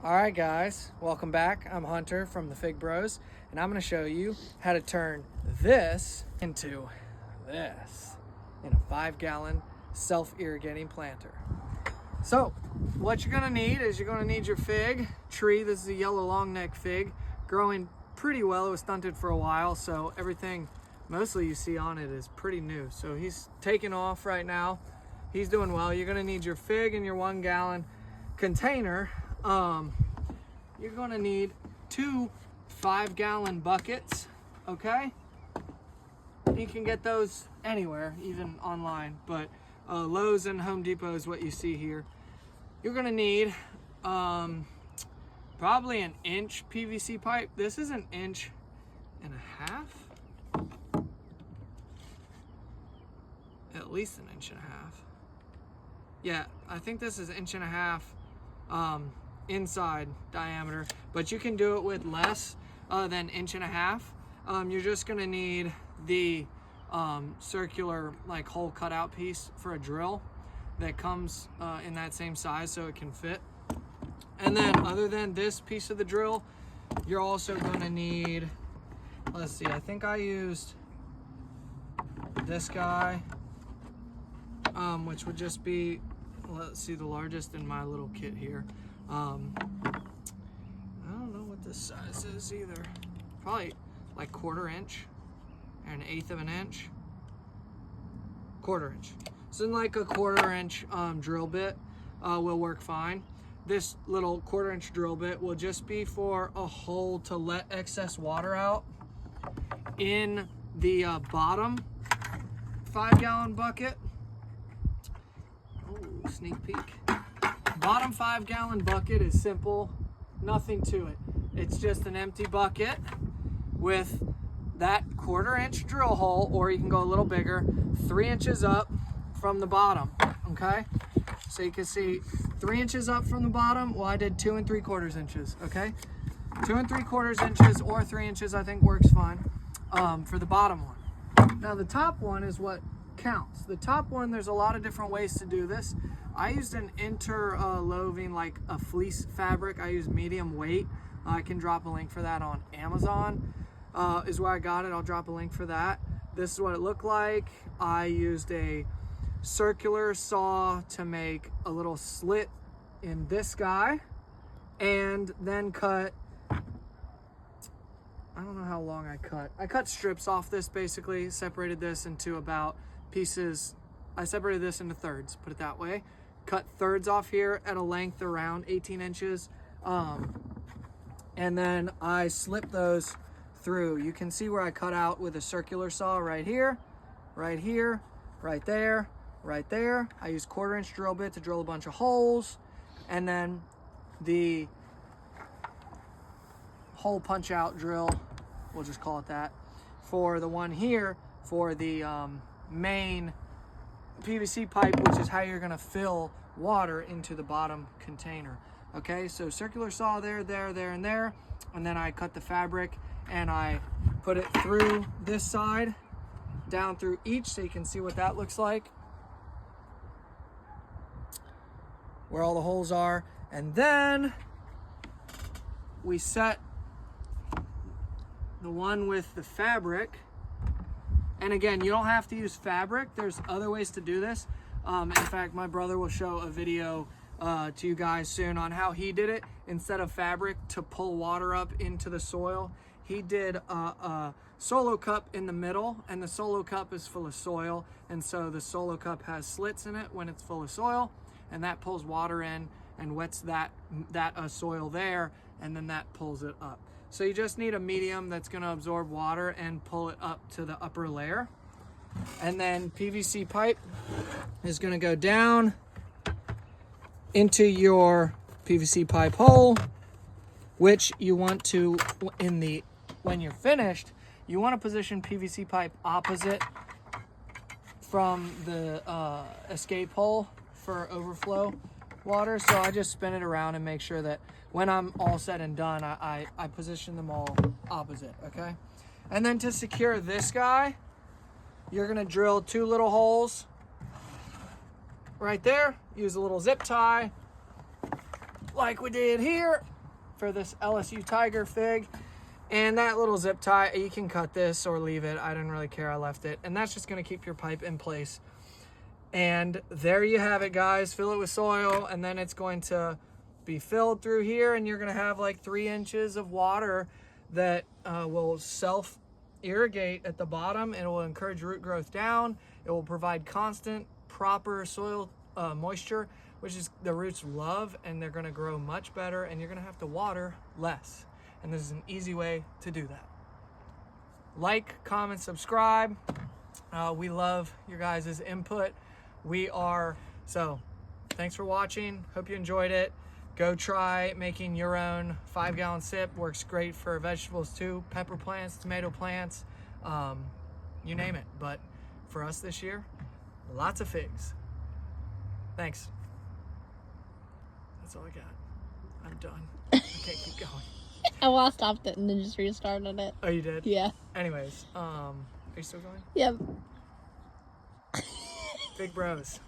All right, guys, welcome back. I'm Hunter from the Fig Bros, and I'm going to show you how to turn this into this in a 5-gallon self-irrigating planter. So what you're going to need is you're going to need your fig tree. This is a yellow long neck fig, growing pretty well. It was stunted for a while, so everything mostly you see on it is pretty new. So he's taking off right now. He's doing well. You're going to need your fig in your 1-gallon container. You're going to need 2 5-gallon buckets, okay? You can get those anywhere, even online, but Lowe's and Home Depot is what you see here. You're going to need probably an inch PVC pipe. This is 1.5 inches. At least 1.5 inches. Yeah, I think this is 1.5 inches inside diameter, but you can do it with less than 1.5 inches. You're just gonna need the circular like hole cutout piece for a drill that comes in that same size so it can fit. And then other than this piece of the drill, you're also gonna need, let's see, I think I used this guy, which would just be, let's see, the largest in my little kit here. I don't know what this size is either. Probably like 1/4 inch or 1/8 of an inch. 1/4 inch. So like a 1/4 inch drill bit will work fine. This little 1/4 inch drill bit will just be for a hole to let excess water out in the bottom 5-gallon bucket. Oh, sneak peek. Bottom 5-gallon bucket is simple, nothing to it. It's just an empty bucket with that 1/4 inch drill hole, or you can go a little bigger, 3 inches up from the bottom, okay? So you can see 3 inches up from the bottom. Well, I did 2 3/4 inches, okay? 2 3/4 inches or 3 inches, I think works fine for the bottom one. Now the top one is what counts. The top one, there's a lot of different ways to do this. I used an interloving, like a fleece fabric. I use medium weight. I can drop a link for that on Amazon, is where I got it. I'll drop a link for that. This is what it looked like. I used a circular saw to make a little slit in this guy, and then cut, I don't know how long I cut. I cut strips off this, basically, separated this into about pieces. I separated this into thirds, put it that way. Cut thirds off here at a length around 18 inches. And then I slip those through. You can see where I cut out with a circular saw right here, right here, right there, right there. I use 1/4 inch drill bit to drill a bunch of holes. And then the hole punch out drill, we'll just call it that, for the one here, for the main PVC pipe, which is how you're gonna fill water into the bottom container. Okay, so circular saw there, there, there, and there, and then I cut the fabric and I put it through this side, down through each, so you can see what that looks like, where all the holes are. And then we set the one with the fabric. And again, you don't have to use fabric. There's other ways to do this. In fact, my brother will show a video to you guys soon on how he did it. Instead of fabric to pull water up into the soil, he did a solo cup in the middle, and the solo cup is full of soil. And so the solo cup has slits in it when it's full of soil, and that pulls water in and wets that soil there, and then that pulls it up. So you just need a medium that's gonna absorb water and pull it up to the upper layer. And then PVC pipe is gonna go down into your PVC pipe hole, which you want to, when you're finished, you wanna position PVC pipe opposite from the escape hole for overflow water. So I just spin it around and make sure that when I'm all said and done, I position them all opposite, okay? And then to secure this guy, you're gonna drill 2 little holes right there. Use a little zip tie like we did here. for this LSU Tiger fig. And that little zip tie, you can cut this or leave it. I didn't really care, I left it. And that's just gonna keep your pipe in place. And there you have it, guys. Fill it with soil, and then it's going to be filled through here, and you're gonna have like 3 inches of water that will self-irrigate at the bottom, and it will encourage root growth down. It will provide constant, proper soil moisture, which is the roots love, and they're gonna grow much better, and you're gonna have to water less. And this is an easy way to do that. Like, comment, subscribe. We love your guys' input. So thanks for watching. Hope you enjoyed it. Go try making your own 5-gallon sip. Works great for vegetables too. Pepper plants, tomato plants, you name it. But for us this year, lots of figs. Thanks. That's all I got. I'm done. I can't keep going. Well, I stopped it and then just restarted it. Oh, you did? Yeah. Anyways, are you still going? Yep. Big bros.